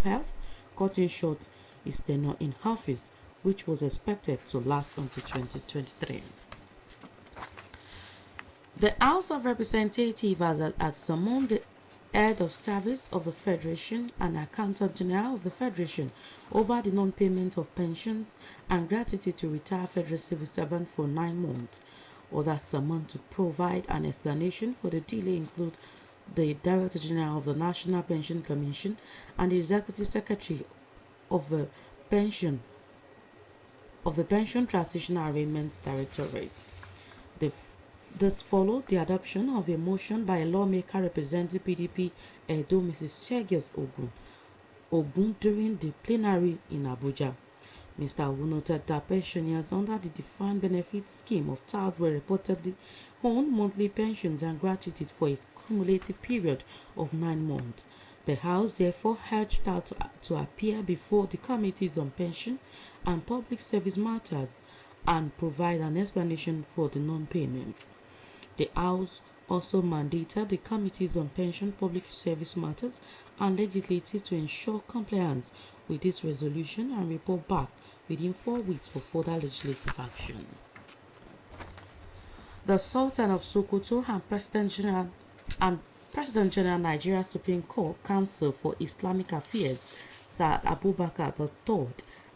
Health, cutting short his tenure in office, which was expected to last until 2023. The House of Representatives has summoned the Head of Service of the Federation and Accountant General of the Federation over the non-payment of pensions and gratuity to retired federal civil servants for 9 months. Others summoned to provide an explanation for the delay include the Director General of the National Pension Commission and the Executive Secretary of the Pension Transitional Arrangement Directorate. This followed the adoption of a motion by a lawmaker representing PDP Edo, Mrs. Shegius Ogun during the plenary in Abuja. Mr. Ogun noted that pensioners under the defined benefit scheme of TAD were reportedly on monthly pensions and gratuity for a cumulative period of 9 months. The House therefore urged her to appear before the Committees on Pension and Public Service Matters and provide an explanation for the non-payment. The House also mandated the Committees on Pension, Public Service Matters and Legislative to ensure compliance with this resolution and report back within 4 weeks for further legislative action. The Sultan of Sokoto and President General Nigeria Supreme Court Council for Islamic Affairs, Sir Abubakar III,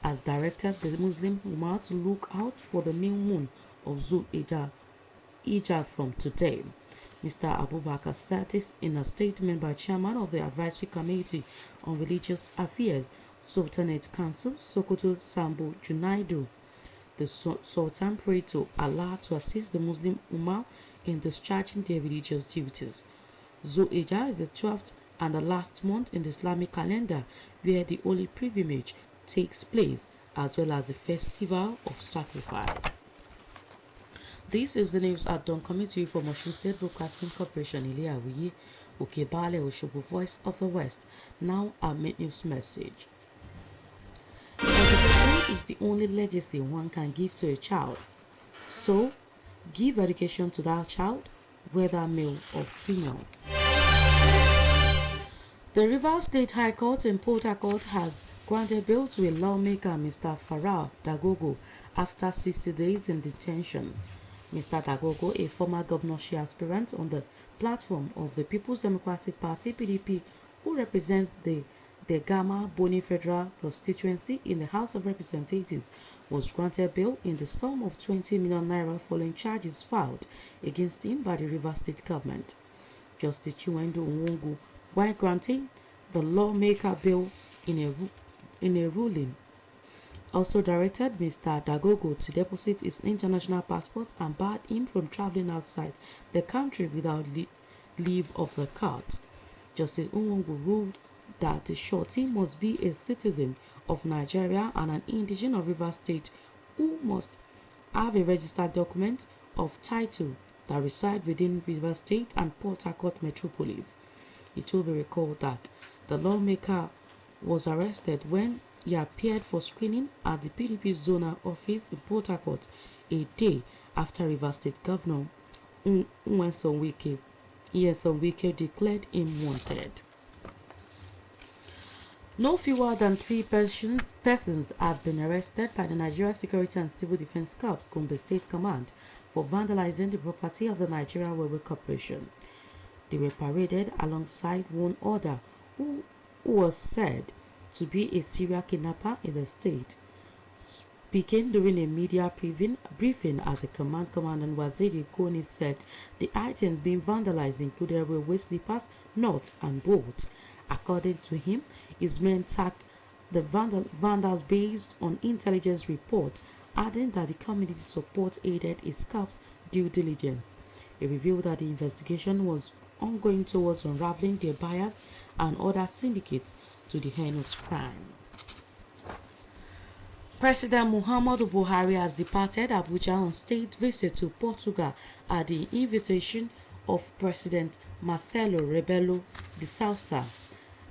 has directed the Muslim Ummah to look out for the new moon of Zul-Hijjah from today. Mr. Abubakar said this in a statement by Chairman of the Advisory Committee on Religious Affairs, Sultanate Council, Sokoto Sambo Junaidu. The Sultan prayed to Allah to assist the Muslim Ummah in discharging their religious duties. Zul-Hijjah is the 12th and the last month in the Islamic calendar where the holy pilgrimage takes place, as well as the festival of sacrifice. This is the news at Dawn Committee from Osun State Broadcasting Corporation, Ile-Awiye, Okebale, Osogbo, Voice of the West. Now our main news message. Education is the only legacy one can give to a child. So, give education to that child, whether male or female. The Rivers State High Court in Port Harcourt has granted bail to a lawmaker, Mr. Farah Dagogo, after 60 days in detention. Mr. Dagogo, a former governorship aspirant on the platform of the People's Democratic Party (PDP), who represents the Gama Boni Federal constituency in the House of Representatives, was granted bail in the sum of 20 million naira following charges filed against him by the Rivers State government. Justice Chiwendo Nwongo, while granting the lawmaker bail in a ruling, also directed Mr. Dagogo to deposit his international passport and barred him from traveling outside the country without leave of the court. Justice Nwongo ruled that the shorty must be a citizen of Nigeria and an indigene of Rivers State who must have a registered document of title that reside within Rivers State and Port Harcourt metropolis. It will be recalled that the lawmaker was arrested when he appeared for screening at the PDP zonal office in Port Harcourt a day after Rivers State Governor Nyesom Wike declared him wanted. No fewer than 3 persons have been arrested by the Nigeria Security and Civil Defense Corps Gombe State Command for vandalizing the property of the Nigeria Railway Corporation. They were paraded alongside one other who was said to be a serial kidnapper in the state. Speaking during a media briefing at the command, Commandant Waziri Koni said the items being vandalized included railway sleepers, nuts and bolts. According to him, his men tagged the vandals based on intelligence reports, adding that the community support aided his corps' due diligence. He revealed that the investigation was ongoing towards unraveling their buyers and other syndicates to the heinous crime. President Muhammadu Buhari has departed Abuja on state visit to Portugal at the invitation of President Marcelo Rebelo de Sousa.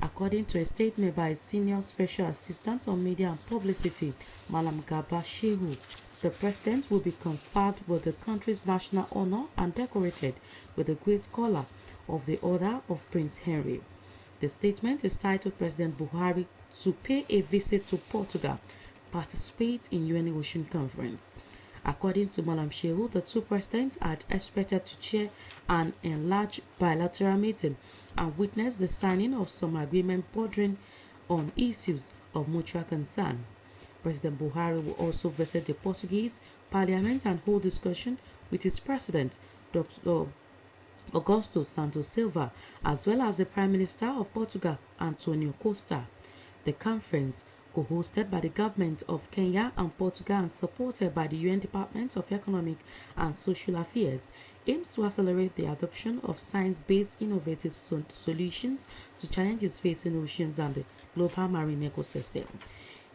According to a statement by Senior Special Assistant on Media and Publicity, Malam Garba Shehu, the president will be conferred with the country's national honor and decorated with the Great Collar of the Order of Prince Henry. The statement is titled President Buhari to pay a visit to Portugal, participate in UN Ocean Conference. According to Malam Shehu, the two presidents are expected to chair an enlarged bilateral meeting and witness the signing of some agreement bordering on issues of mutual concern. President Buhari will also visit the Portuguese Parliament and hold discussion with its president, Dr. Augusto Santos Silva, as well as the Prime Minister of Portugal, Antonio Costa. The conference, co-hosted by the government of Kenya and Portugal and supported by the UN Department of Economic and Social Affairs, aims to accelerate the adoption of science-based innovative solutions to challenges facing oceans and the global marine ecosystem.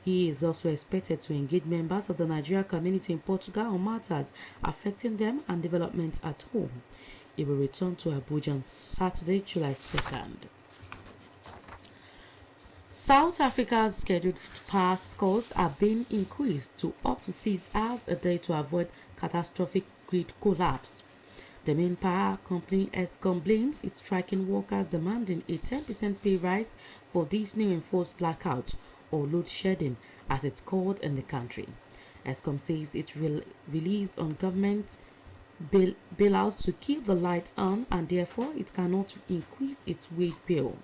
He is also expected to engage members of the Nigerian community in Portugal on matters affecting them and development at home. He will return to Abuja on Saturday, July 2nd. South Africa's scheduled power cuts are being increased to up to 6 hours a day to avoid catastrophic grid collapse. The main power company Eskom blames its striking workers, demanding a 10% pay rise for this new enforced blackout or load shedding, as it's called in the country. Eskom says it relies on government bailouts to keep the lights on, and therefore it cannot increase its wage bill.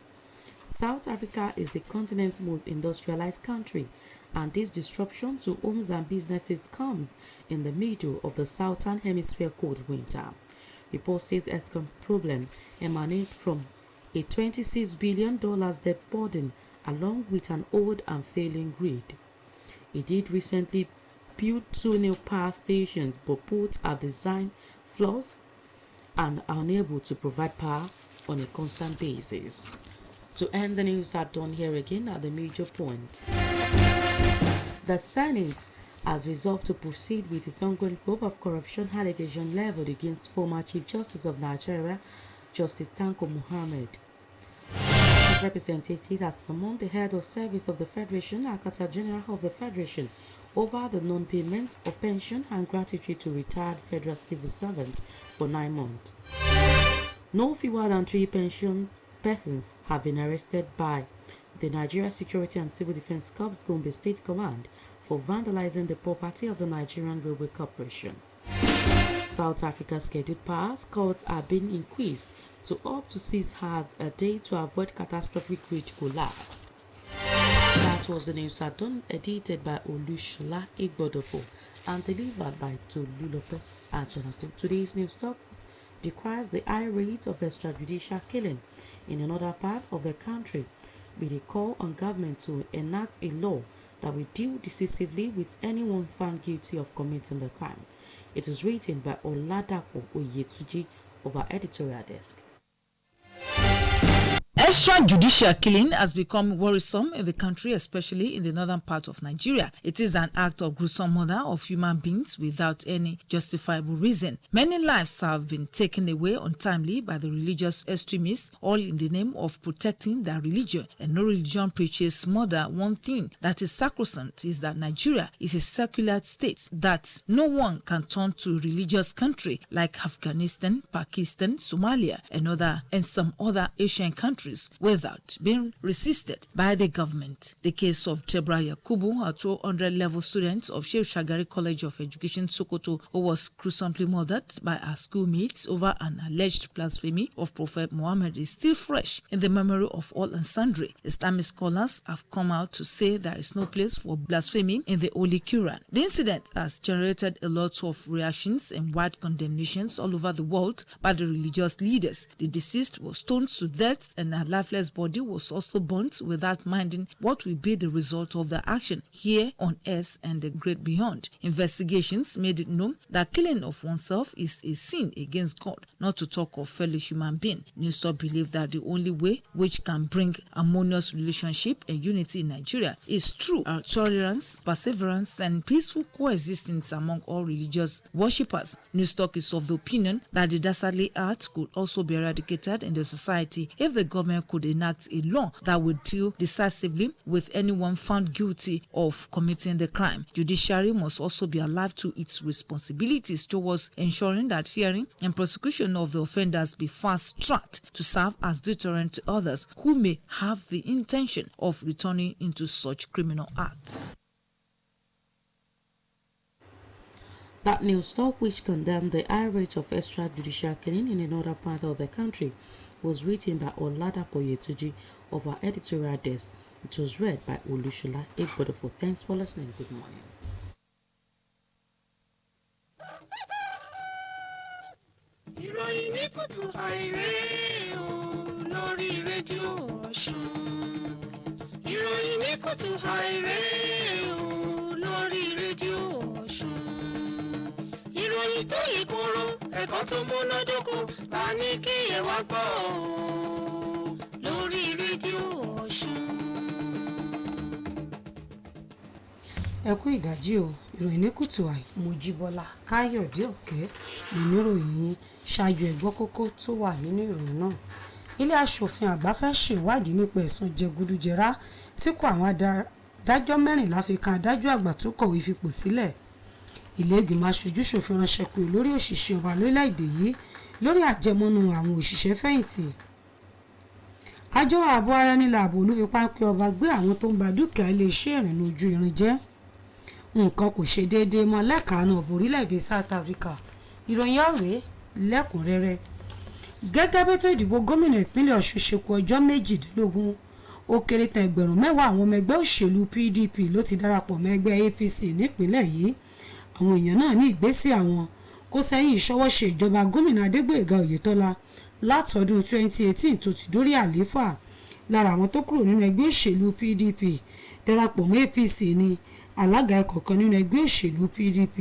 South Africa is the continent's most industrialized country, and this disruption to homes and businesses comes in the middle of the southern hemisphere cold winter. Report says Eskom problem emanate from a $26 billion debt burden along with an old and failing grid. It did recently build 2 new power stations, but both have design flaws and are unable to provide power on a constant basis. To end the news, are done here again at the major point. The Senate has resolved to proceed with its ongoing probe of corruption allegation leveled against former Chief Justice of Nigeria, Justice Tanko Muhammad. The representative has summoned the head of service of the Federation, Akata General of the Federation, over the non-payment of pension and gratuity to retired federal civil servants for 9 months. No fewer than 3 pension persons have been arrested by the Nigeria Security and Civil Defense Corps Gombe State Command for vandalizing the property of the Nigerian Railway Corporation. South Africa's scheduled power cuts are being increased to up to 6 hours a day to avoid catastrophic grid collapse. That was the news done, edited by Olushola Igbodofo and delivered by Tolulope Ajanaku. Today's news talk requires the high rate of extrajudicial killing in another part of the country, with a call on government to enact a law that will deal decisively with anyone found guilty of committing the crime. It is written by Oladapo Oyetuji of our editorial desk. Extrajudicial killing has become worrisome in the country, especially in the northern part of Nigeria. It is an act of gruesome murder of human beings without any justifiable reason. Many lives have been taken away untimely by the religious extremists, all in the name of protecting their religion. And no religion preaches murder. One thing that is sacrosanct is that Nigeria is a secular state, that no one can turn to a religious country like Afghanistan, Pakistan, Somalia, and some other Asian countries without being resisted by the government. The case of Debra Yakubu, a 200-level student of Sheikh Shagari College of Education, Sokoto, who was gruesomely murdered by her schoolmates over an alleged blasphemy of Prophet Muhammad, is still fresh in the memory of all and sundry. Islamic scholars have come out to say there is no place for blasphemy in the Holy Quran. The incident has generated a lot of reactions and wide condemnations all over the world by the religious leaders. The deceased was stoned to death and her lifeless body was also burnt without minding what will be the result of the action here on earth and the great beyond. Investigations made it known that killing of oneself is a sin against God, not to talk of fellow human being. Newstalk believe that the only way which can bring harmonious relationship and unity in Nigeria is through tolerance, perseverance, and peaceful coexistence among all religious worshippers. Newstalk is of the opinion that the dastardly act could also be eradicated in the society if the government government could enact a law that would deal decisively with anyone found guilty of committing the crime. Judiciary must also be alive to its responsibilities towards ensuring that hearing and prosecution of the offenders be fast-tracked to serve as deterrent to others who may have the intention of returning into such criminal acts. That news stock, which condemned the high rate of extrajudicial killing in another part of the country, was written by Oladapo Yetuji of our editorial desk. It was read by Olushola Egbodofo. Thanks for listening. Good morning. Ìròyìn ní kùtù àìrè o lórí rédíò Ọ̀ṣun. Ìròyìn ní kùtù àìrè o lórí rédíò Ọ̀ṣun. Ìròyìn tó yè koro, ẹ̀kọ́ tó múnádóko, la ní kí ẹ wá gbọ́ o lórí rédíò Ọ̀ṣun. Ẹ kú ìdájí o, ìròyìn ní KUTUAI Mojíbọ́lá Káyọ̀dé Òkè níròyìn yín. Ṣáájú ẹ̀gbọ́ kókó tó wà nínú ìròyìn náà. Ilé aṣòfin àgbà fẹ́ ṣèwádìí nípa ẹ̀sùn jẹgúdújẹrá tí kò àwọn adájọ́ 14 fi kan adájọ́ àgbà tó kọ̀wé fipò sílẹ̀. Ilé ìgbìmọ̀ aṣojú-ṣòfin ránṣẹ́ pé lórí òṣìṣẹ́ ọba lórílẹ̀‐èdè yìí lórí àjẹmọ́nú àwọn òṣìṣẹ́ fẹ̀yìntì. Àjọ ààbò ara ẹni làbò ló fi páńpẹ́ ọba gbé àwọn tó ń ba dúkìá iléeṣẹ́ ìrìnnà ojú irin jẹ́. Nǹkan kò ṣe déédéé mọ́ lẹ́kàánú ọ̀bọ̀ orílẹ̀‐èdè South Africa. Ìròyìn ọ̀rẹ́ lẹ́kùnrẹ́rẹ́. Gẹ́gẹ́ bí ètò ìdìbò gómìnà ìpínlẹ̀ Ọ̀ṣun ṣe kù ọjọ́ 18 ó kéré tán 10,000 àwọn ọmọ ẹgbẹ́ òṣèlú PDP ló ti darapọ̀ mọ́ ẹgbẹ́ APC nípínlẹ̀ yìí. Àwọn èèyàn náà ní ìgbésẹ̀ àwọn kó sẹ́yìn ìṣọwọ́ṣe ìjọba gómìnà Adégbóyèga Oyètọ́lá látọdún 2018 tó ti dórí àlééfà. Lára àwọn tó kúrò nínú ẹgbẹ́ òṣèlú PDP darapọ̀ mọ́ APC ni alága ẹ̀kọ́ kan nínú ẹgbẹ́ òṣèlú PDP,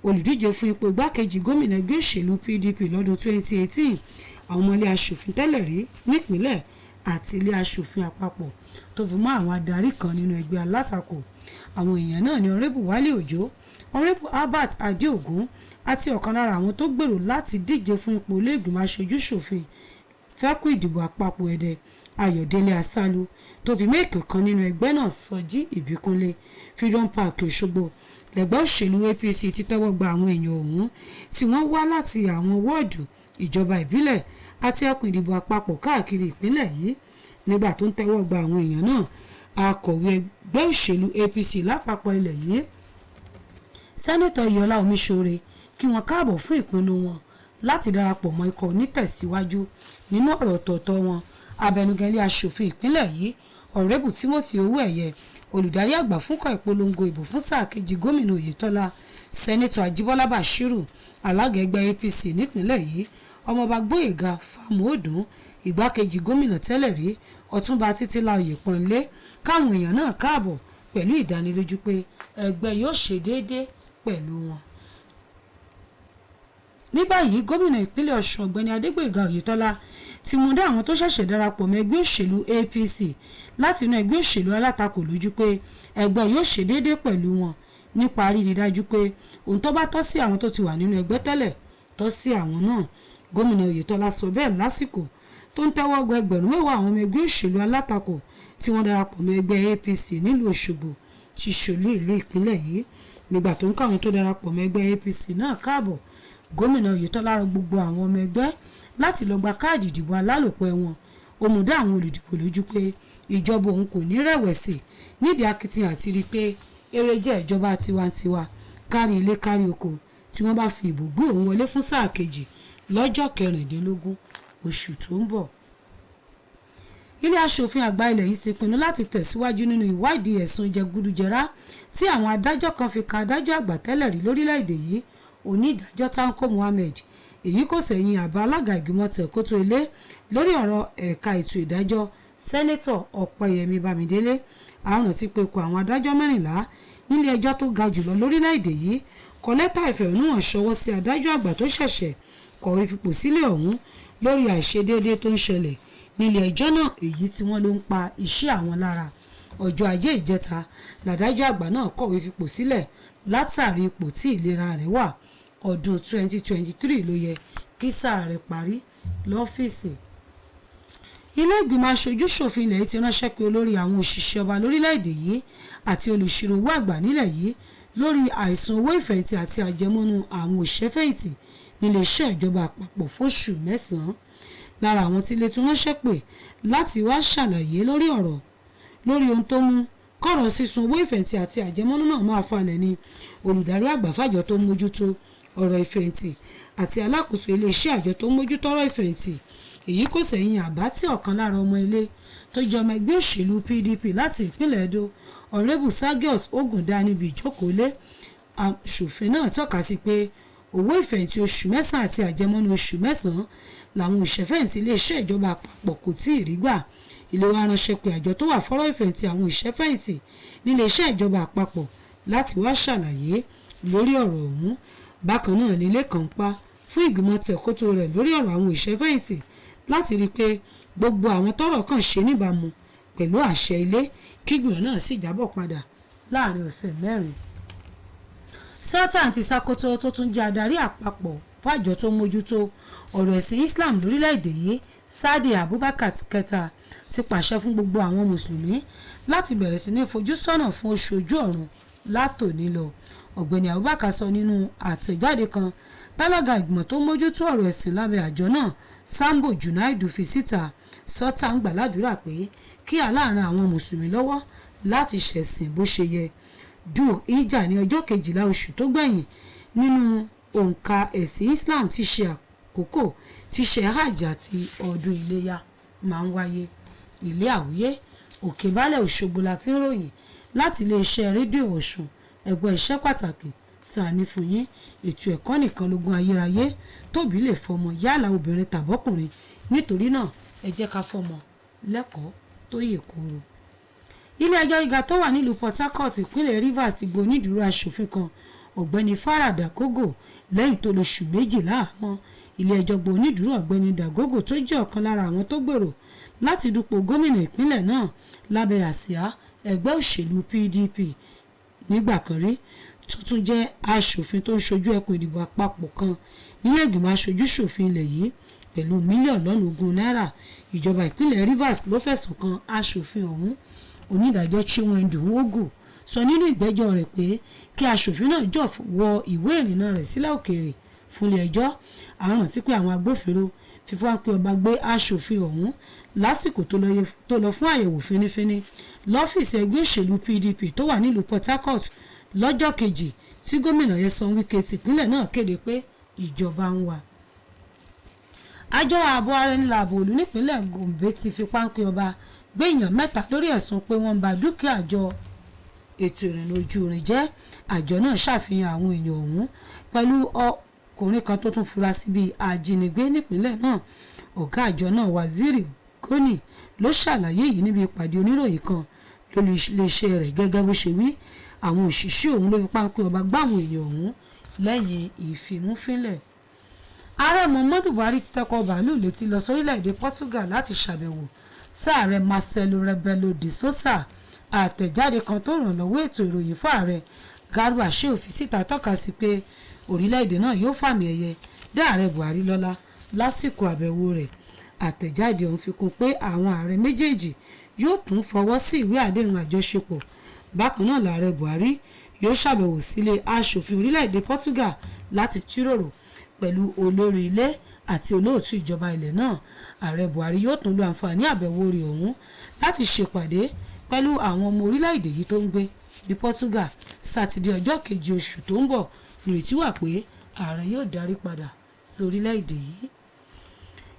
olùdíje fún ipò igbákejì gómìnà ẹgbẹ́ òṣèlú PDP lọ́dún 2018, àwọn ọmọ ilé aṣòfin tẹ́lẹ̀ rí nípínlẹ̀ àti ilé aṣòfin àpapọ̀ tó fi mọ́ àwọn adarí kan nínú ẹgbẹ́ alátakò. Àwọn èèyàn náà ni ọ̀rẹ́bù Wálé Òjó, ọ̀rẹ́bù Albert Adéògún àti ọ̀kan lára àwọn tó gbèrò láti díje fún ipò ilé ìgbìmọ̀ aṣojú-ṣòfin fẹ́kù ìdìbò àpapọ̀ Ẹdẹ Ayọ̀délé Asálú tó fi méèkì kan nínú ẹgbẹ́ náà Sọjí Ìbíkúnlé. Freedom Park Òṣogbo lẹ́gbẹ́ òṣèlú APC ti tẹ́wọ́ gba àwọn èèyàn ọ̀hún tí wọ́n wá láti àwọn wọ́ọ̀dù ìjọba ìbílẹ̀ àti ẹkùn ìdìbò àpapọ̀ káàkiri ìpínlẹ̀ yìí. Nígbà tó ń tẹ́wọ́ gba àwọn èèyàn náà, akọ̀wé ẹgbẹ́ òṣèlú APC lápapọ̀ ilẹ̀ yìí Sẹ́nẹ́tọ̀ Ìyọlá Omíṣore kí wọ́n káàbọ̀ fún ìpinnu wọn láti darapọ̀ mọ́ ikọ̀ onítẹ̀síwájú. Nínú ọ̀rọ̀ ọ̀tọ̀ọ̀tọ̀ wọn, abẹnugan ilé aṣòfin ìpínlẹ̀ yìí ọ̀rẹ́bù Timothy Owóẹ̀yẹ, olùdarí àgbà fúnkọ̀ ìpolongo ìbò fún sáà kejì gómìnà Oyètọ́lá, Sẹ́nẹ́tọ̀ Ajíbọ́lá Bàṣírù, alága ẹgbẹ́ APC nípínlẹ̀ yìí ọmọọba Gbóyèga Fámúòdùn, ìgbákejì gómìnà tẹ́lẹ̀ rí Ọ̀túnba Títílayọ̀ Oyèpọ́nlé káwọn èèyàn náà káàbọ̀ pẹ̀lú ìdánilójú pé ẹgbẹ́ yóò ṣe déédéé pẹ̀lú wọn. Ní báyìí gómìnà ìpínlẹ̀ Ọ̀ṣun ọ̀gbẹ́ni Adégbóyèga Oyètọ́lá ti mú dá àwọn tó ṣẹ̀ṣẹ̀ darapọ̀ mọ́ ẹgbẹ́ òṣèlú APC láti inú ẹgbẹ́ òṣèlú alátakò lójú pé ẹgbẹ́ yóò ṣe déédéé pẹ̀lú wọn nípa rírí dájú pé ohun tó bá tọ́ sí àwọn tó ti wà nínú ẹgbẹ́ tẹ́lẹ̀ tọ́ sí àwọn náà. Gómìnà Oyètọ́lá sọ bẹ́ẹ̀ lásìkò tó ń tẹ́wọ́ gba 10,000 àwọn ọmọ ẹgbẹ́ òṣèlú alátakò tí wọ́n darapọ̀ mọ́ ẹgbẹ́ APC nílùú Òṣogbo ti ṣòlú ìlú ìpínlẹ̀ yìí. Nígbà tó ń káwọn tó darapọ̀ mọ́ ẹgbẹ́ APC náà káàbọ̀, gómìnà Oyètọ́lá rọ gbogbo àwọn ọmọ ẹgbẹ́ láti lọ gba káàdì ìdìbò alálòpẹ́ wọn. Ó mú dá àwọn olùdìbò lójú pé ìjọba òun kò ní rẹ̀wẹ̀sì nídìí akitiyan àti rí pé èrè jẹ́ ìjọba tiwantiwa kárí ilé kárí oko tí wọ́n bá fi ìbò gbé òun wọlé fún sáà kejì lọ́jọ́ 16 oṣù tó ń bọ̀. Ilé aṣòfin àgbà ilẹ̀ yìí ti pinnu láti tẹ̀síwájú nínú ìwádìí ẹ̀sùn jẹgúdújẹrá tí àwọn adájọ́ kan fi kan adájọ́ àgbà tẹ́lẹ̀ rí lórílẹ̀‐èdè yìí onídàájọ́ Tanko Muhammed. Èyí kò sẹ̀yìn àbá alága ìgbìmọ̀ tẹ̀kótó ilé lórí ọ̀rọ̀ ẹ̀ka ètò ìdájọ́ Sẹ́nẹ́tọ̀ Ọ̀pẹ́yẹmí Bámidélé. Àwọn ti pe kó àwọn adájọ́ 14 nílé ẹjọ́ tó ga jùlọ lórílẹ̀‐èdè yìí kọ lẹ́tà ìfẹ̀hónúhàn ṣọwọ́ sí adájọ́ àgbà tó ṣẹ̀ṣẹ̀ kọ̀wé fipò sílẹ̀ ọ̀hún lórí àìṣedéédéé tó ń ṣẹlẹ̀ nílé ẹjọ́ náà, èyí tí wọ́n ló ń pa iṣẹ́ àwọn lára. Ọjọ́ Ajé ìjẹta làdájọ́ àgbà náà kọ̀wé fipò sílẹ̀ látàrí ipò tí ìlera rẹ̀ wà. Ọdún 2023 ló yẹ kí sáà rẹ̀ parí lọ́fíìsì. ilé ìgbìmọ̀ aṣojú ṣòfin ilẹ̀ ti ránṣẹ́ pé olórí àwọn òṣìṣẹ́ ọba lórílẹ̀‐èdè yìí àti olùṣirò owó àgbà nílẹ̀ yìí lórí àìsan owó ìfẹ̀yìntì àti àjẹmọ́nú àwọn òṣìṣẹ́ fẹ̀yìntì nílé iṣẹ́ ìjọba àpapọ̀ fóṣù 9. lára àwọn tí ilé tún ránṣẹ́ pé láti wá ṣàlàyé lórí ohun tó mú kọ̀rọ̀ sísun owó ìfẹ̀yìntì àti àjẹmọ́nú náà máa falẹ̀ ni olùdarí àgbà fàjọ tó ń mójútó ọ̀rọ̀ ìfẹ̀yìntì àti alákòóso iléeṣẹ́ àjọ tó ń mójútó ọ̀rọ̀ ìfẹ̀yìntì. èyí kò sẹ́yìn àbá tí ọ̀kan lára ọmọ ilé tó jẹ́ ọmọ ẹgbẹ́ òṣèlú PDP láti ìpínlẹ̀ Edo ọ̀rẹ́bù Sagios Ogunda níbi ìjókòólé aṣòfin náà tọ́ka sí pé owó ìfẹ̀yìntì oṣù 9 àti àjẹmọ́nú oṣù 9 làwọn òṣìṣẹ́fẹ̀yìntì iléeṣẹ́ ìjọba àpapọ̀ kò tí ì rí gbà. ilé wa ránṣẹ́ pé àjọ tó wà fọ́rọ̀ ìfẹ̀yìntì àwọn òṣìṣẹ́fẹ̀yìntì nílé iṣẹ́ ìjọba àpapọ̀ láti wá ṣàlàyé lórí ọ̀rọ̀ ọ̀hún. bákan náà nílé kan pa fún ìgbìmọ̀ tẹ̀kótó rẹ̀ lórí ọ̀rọ̀ àwọn òṣìṣẹ́fẹ̀yìntì láti rí i pé gbogbo àwọn tọ́rọ̀ kàn ṣe níbàámu pẹ̀lú àṣẹ ilé kígbìmọ̀ náà sì jábọ̀ padà láàrin ọ̀sẹ̀ 4. Sultan ti Sokoto tó tún jẹ́ adarí àpapọ̀ fàjọ tó mójútó ọ̀rọ̀ ẹ̀sìn Islam lórílẹ̀‐èdè yìí Sadi Abubakar kẹta ti pàṣẹ fún gbogbo àwọn mùsùlùmí láti bẹ̀rẹ̀ sí ní fojú sọ́nà fún oṣù ojú ọ̀run látòní lọ. ọ̀gbẹ́ni Abubakar sọ nínú àtẹ̀jáde kan tálága ìgbìmọ̀ tó mójútó ọ̀rọ̀ ẹ̀sìn lábẹ́ àjọ náà Sambo Junaidu fi síta. Sultan gbàládùúrà pé kí aláàárín àwọn mùsùlùmí lọ́wọ́ láti ṣẹ̀sìn bó ṣe yẹ. Dùn ìjà ní ọjọ́ 12 oṣù tó gbẹ̀yìn nínú òǹkà ẹ̀sìn Islam ti ṣe àkókò tí ṣe hajj àti ọdún iléyá máa ń wáyé. ilé àwíyé òkè balẹ̀ Òṣogbo láti ń ròyìn láti iléeṣẹ́ rédíò Ọ̀ṣun ẹgbẹ́ iṣẹ́ pàtàkì tá a ní fún yín. ètò ẹ̀kọ́ nìkan lógún ayérayé tóbi lè fọmọ yálà obìnrin tàbọ́kùnrin nítorí náà ẹ jẹ́ ká fọmọ lẹ́kọ̀ọ́ tó yè kooro. ilé ẹjọ́ gíga tó wà nílùú Port Harcourt ìpínlẹ̀ Rivers ti gbé onídùúró aṣòfin kan ọ̀gbẹ́ni Farah Dagogo lẹ́yìn tó lóṣù 2 láhàámọ́. ilé ẹjọ́ gbé onídùúró ọ̀gbẹ́ni Dagogo tó jẹ́ ọ̀kan lára àwọn tó gbèrò láti dupò gómìnà ìpínlẹ̀ náà lábẹ́ àsíá ẹgbẹ́ òṣèlú PDP nígbà kan rí tó tún jẹ́ aṣòfin tó ń ṣojú ẹkùn ìdìbò àpapọ̀ kan nílé ìgbìmọ̀ aṣojú ṣòfin ilẹ̀ yìí pẹ̀lú mílíọ̀nù lọ́nà 20 náírà. ìjọba ìpínlẹ̀ Rivers ló fẹ̀sùn kan aṣòfin ọ̀hún. onídàájọ́ Chinwendu Nwogu sọ nínú ìgbẹ́jọ́ rẹ̀ pé kí aṣòfin náà jọ̀wọ́ ìwé ìrìnnà rẹ̀ sílẹ̀ òkèèrè fúnlé ẹjọ́. àwọn rántí pé àwọn agbófinró fífọ́ pé ọba gbé aṣòfin ọ̀hún lásìkò tó lọ fún àyẹ̀wò fínífíní lọ́fíìsì ẹgbẹ́ òṣèlú PDP tó wà nílùú Port Harcourt lọ́jọ́ kejì tí gómìnà Nyesom Wike tìpínlẹ̀ náà kéde pé ìjọba ń wà. àjọ ààbò ara ẹni làbò òlu nípínlẹ̀ Gombe ti fi páńpẹ́ ọba gbé èèyàn 3 lórí ẹ̀sùn pé wọ́n ń ba dúkìá àjọ ètò ìrìnnà ojú irin jẹ́. àjọ náà ṣàfihàn àwọn èèyàn ọ̀hún pẹ̀lú ọkùnrin kan tó tún fura sí bíi ajínigbé nípínlẹ̀ náà. ọ̀gá àjọ náà Waziri Goni ló ṣàlàyé yìí níbi ìpàdé oníròyìn kan lórí iléeṣẹ́ rẹ̀ gẹ́gẹ́ bó ṣe wí. àwọn òṣìṣẹ́ òun ló fi páńpẹ́ ọba gbá àwọn èèyàn ọ̀hún lẹ́yìn ìfimúfínlẹ̀. ààrẹ Muhammadu Buhari ti tẹ́kọ̀ bàálù létí lọ sórílẹ̀-èdè Portugal láti ṣàbẹ̀wò sáàrẹ Marcelo Rebelo de Sousa. àtẹ̀jáde kan tó ràn lọ́wọ́ ètò ìròyìn fún ààrẹ Garba Shehu fi síta tọ́ka sí pé orílẹ̀-èdè náà yóò fàmì ẹ̀yẹ dá ààrẹ Buhari lọ́lá lásìkò àbẹ̀wò rẹ̀. àtẹ̀jáde ọ̀hún fi kún pé àwọn ààrẹ méjèèjì yóò tún fọwọ́ sí ìwé àdéhùn àjọṣepọ̀. bákan náà lààrẹ Buhari yóò ṣàbẹ̀wò sílé aṣòfin orílẹ̀-èdè Portugal láti jíròrò pẹ̀lú olórí ilé àti olóòtú ìjọba ilẹ̀ náà. ààrẹ Buhari yóò tún lo àǹfààní àbẹ̀wò rẹ̀ ọ̀hún láti ṣèpàdé pẹ̀lú àwọn ọmọ orílẹ̀-èdè yìí tó ń gbé ní Portugal. sátidé ọjọ́ 7 oṣù tó ń bọ̀ nírètí wà pé ààrẹ yóò darí padà sí orílẹ̀-èdè yìí.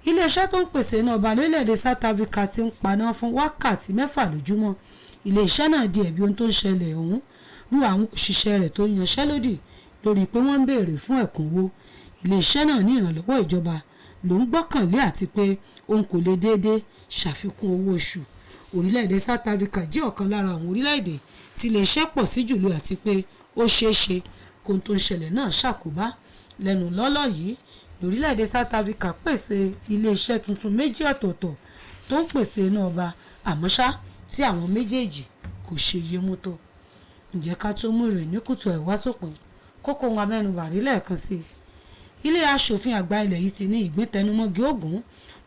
iléeṣẹ́ tó ń pèsè iná ọba lórílẹ̀-èdè South Africa ti ń paná fún wákàtí 6 lójúmọ́. iléeṣẹ́ náà di ẹ̀bi ohun tó ń ṣẹlẹ̀ ọ̀hún rú àwọn òṣìṣẹ́ rẹ̀ tó ń yanṣẹ́lódì lórí pé wọ́n ń béèrè fún ẹ̀kúnwó. iléeṣẹ́ náà ní ìrànlọ́wọ́ ìjọba ló ń gbọ́kànlé àti pé òun kò lè déédéé ṣàfikún owó oṣù. orílẹ̀-èdè South Africa jẹ́ ọ̀kan lára àwọn orílẹ̀-èdè tí iléeṣẹ́ pọ̀ sí jùlọ àti pé ó ṣeé ṣe kó tó ń ṣẹlẹ̀ náà ṣàkóbá. lẹ́nu lọ́lọ́ yìí lórílẹ̀-èdè South Africa pèsè iléeṣẹ́ tuntun 2 ọ̀tọ̀ọ̀tọ̀ tó ń pèsè iná ọba àmọ́ ṣá tí àwọn méjèèjì kò ṣe iye mú tó. ǹjẹ́ ká tó mú ìròyìn ní kùtù ẹ̀ wá sópin kókó wọn mẹ́nubà rí lẹ́ẹ̀kan sí i. ilé aṣòfin àgbà ilẹ̀ yìí ti ní ìgbẹ́tẹnumọ́gi Ògún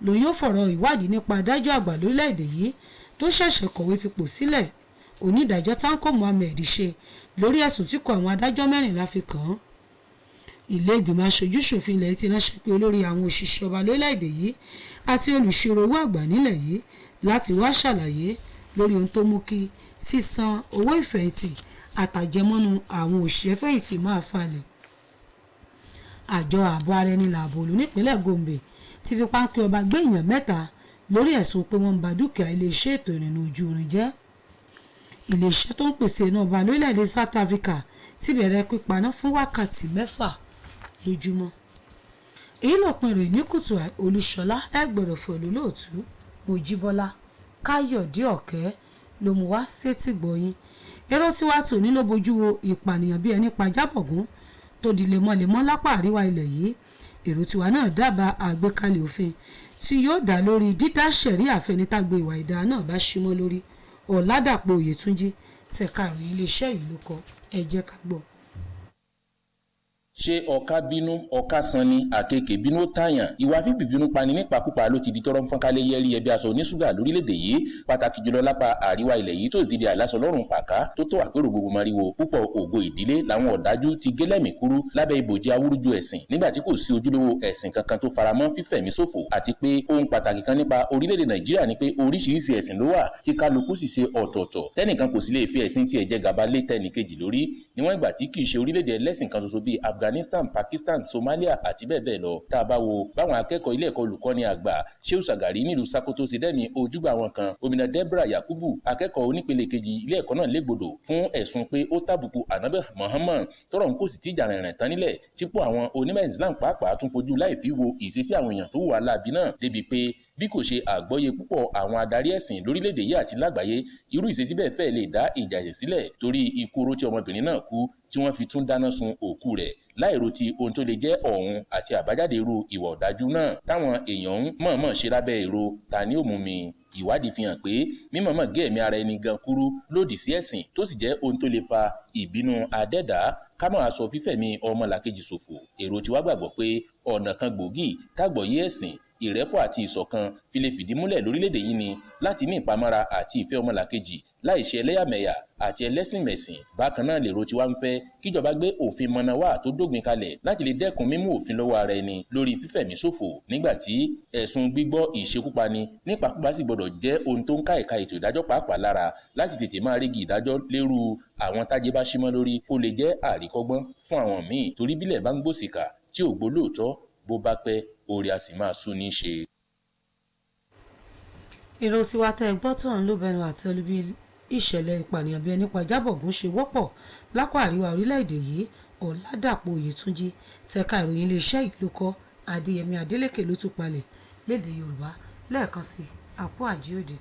lòun yóò fọ̀rọ̀ ìwádìí nípa adájọ́ àgbà lórílẹ̀‐èdè yìí tó ṣẹ̀ṣẹ̀ kọ̀wé fipò sílẹ̀ onídàájọ́ Tanko Muhammed ṣe lórí ẹ̀sùn tí kò àwọn adájọ́ 14 fi kàn án. ilé ìgbìmọ̀ aṣojú ṣòfin ilẹ̀ yìí ti ránṣẹ́ pé olórí àwọn òṣìṣẹ́ ọba lórílẹ̀‐èdè yìí àti olùṣirò owó àgbà nílẹ̀ yìí láti wá ṣàlàyé lórí ohun tó mú kí sísan owó ìfẹ̀yìntì àtàjẹmọ́nú àwọn òṣìṣẹ́ fẹ̀yìntì máa falẹ̀. àjọ ààbò ara ẹni làbò olú nípínlẹ̀ Gombe ti fi páńpẹ́ ọba gbé èèyàn 3 lórí ẹ̀sùn pé wọ́n ń ba dúkìá iléeṣẹ́ ètò ìrìnnà ojú irin jẹ́. iléeṣẹ́ tó ń pèsè iná ọba lórílẹ̀‐èdè South Africa ti bẹ̀rẹ̀ pípaná fún wákàtí 6 lójúmọ́. èyí lópin ìròyìn ní KUTUAI Olúṣọlá ẹgbẹ̀rọ̀fọ̀ olólóòtú Mojíbọ́lá Káyọ̀dé Ọ̀kẹ́ ló mú wá sétí gbọ̀yìn. èrò tí wàá tò ní ló bójú wo ìpànìyàn bí ẹni pajábọ̀gún tó di lemọ́lemọ́ lápá àríwá ilẹ̀ yìí. èrò tiwa náà dábàá àgbékalẹ̀ òfin tí yóò dá lórí dídá ṣẹ̀rí àfẹnitàgbé ìwà ìdá náà bá símọ́ lórí. Ọ̀làdàpọ̀ Oyètúnjí tẹ̀ka ìròyìn iléeṣẹ́ yìí ló kọ ẹ jẹ́ ká gbọ́. ṣé ọ̀ka bínú ọ̀ka sanni àkekè bínú tààyàn ìwà fífi bínú pani nípakúpa ló ti di tọrọ fọ́nkálẹ̀ yẹ́rí ẹbí aṣọ oníṣúgà lórílẹ̀‐èdè yìí pàtàkì jùlọ lápá àríwá ilẹ̀ yìí tó sì di àìláṣọ lọ́rùn pàká tó tó àpérò gbogbo mariwo púpọ̀ ògo ìdílé làwọn ọ̀dájú ti gé lẹ́mìí kúrú lábẹ́ ibòji awúrúju ẹ̀sìn nígbà tí kò sí ojúlówó ẹ̀sìn kankan tó faramọ́ fífẹ̀mí ṣòfò àti pé ohun pàtàkì kan nípa orílẹ̀‐èdè Nàìjíríà ni pé oríṣiríṣi ẹ̀sìn ló wà tí kálukú sì ṣe ọ̀tọ̀ọ̀tọ̀ tẹ́nìkan kò sì lè fi ẹ̀sìn tiẹ̀ jẹ gàba lé tẹ́nìkejì lórí níwọ̀n ìgbà tí kì í ṣe orílẹ̀‐èdè ẹlẹ́sìn kan ṣoṣo bíi Afghanistan, Pakistan, Somalia àti bẹ́ẹ̀ bẹ́ẹ̀ lọ. tá a bá wo báwọn akẹ́kọ̀ọ́ ilé ẹ̀kọ́ olùkọ́ni àgbà Shehu Sagari nílùú Sakoto ṣe dẹ́mi ojúgbà wọn kan Omina Deborah Yakubu akẹ́kọ̀ọ́ onípele kejì ilé ẹ̀kọ́ náà légbodò fún ẹ̀sùn pé ó tàbùkù Ànábì Muhammad tọrọ ń kò sì ti jà rìnrìn tán nílẹ̀ típò àwọn onímọ̀ Islam pàápàá tún fojú láì fi wo ìṣesí àwọn èèyàn tó wà láàbí náà débi pé bí kò ṣe àgbọ́yé púpọ̀ àwọn adarí ẹ̀sìn lórílẹ̀‐èdè yìí àti lágbàáyé irú ìṣesí bẹ́ẹ̀ fẹ́ lè dá ìjà ẹ̀sìn sílẹ̀ torí ikú oró tí ọmọbìnrin náà kú tí wọ́n fi tún dáná sun òkú rẹ̀ láìro ti ohun tó lè jẹ́ ọ̀hún àti àbájáde irú ìwà ọ̀dájú náà táwọn èèyàn ń mọ̀ọ́mọ̀ ṣe lábẹ́ èrò ta ni ó mú mi. ìwádìí fi hàn pé mímọ̀ọ́mọ̀ gé ẹ̀mí ara ẹni gan kúrú lòdì sí ẹ̀sìn tó sì jẹ́ ohun tó lè fa ìbínú adẹ́dàá ká máa sọ fífẹ̀mí ọmọlàkejì ṣòfò. èrò tiwa gbàgbọ́ pé ọ̀nà kan gbòógì tágbọ̀yé ẹ̀sìn ìrẹ́pọ̀ àti ìṣọ̀kan fi lè fìdí múlẹ̀ lórílẹ̀‐èdè yìí ni láti ní ìpamọ́ra àti ìfẹ́ ọmọlàkejì láì ṣe ẹlẹ́yàmẹ̀yà àti ẹlẹ́sìnmẹ̀sìn. bákan náà lèrò tiwa ń fẹ́ kíjọba gbé òfin mọ̀nàwá tó dógbin kalẹ̀ láti lè dẹ́kun mímú òfin lọ́wọ́ ara ẹni lórí fífẹ̀mí ṣòfò nígbà tí ẹ̀sùn gbígbọ́ ìṣekúpani nípakúpa sì gbọ́dọ̀ jẹ́ ohun tó ń ká ẹ̀ka ètò ìdájọ́ pàápàá lára láti tètè máa rígi ìdájọ́ lérú àwọn tájé bá símọ́ lórí kó lè jẹ́ àríkọ́gbọ́n fún àwọn míì torí bílẹ̀ bá ń gbòsìkà tí ò gbólóòtọ́ bó bá pẹ́ orí a sì máa sún ní ṣe. èrò tiwa tẹ́ ẹ gbọ́ tán ló bẹnu àtẹ́lu bí ìṣẹ̀lẹ̀ ìpànìyàn bí ẹni pajábọ̀gún ṣe wọ́pọ̀ lápá àríwá orílẹ̀-èdè yìí. Ọ̀làdàpọ̀ Oyètúnjí tẹ̀ka ìròyìn iléeṣẹ́ yìí ló kọ́ Adéyẹmí Adélékè ló tún palẹ̀ lédè Yorùbá lẹ́ẹ̀kan sí àpò àjíòde.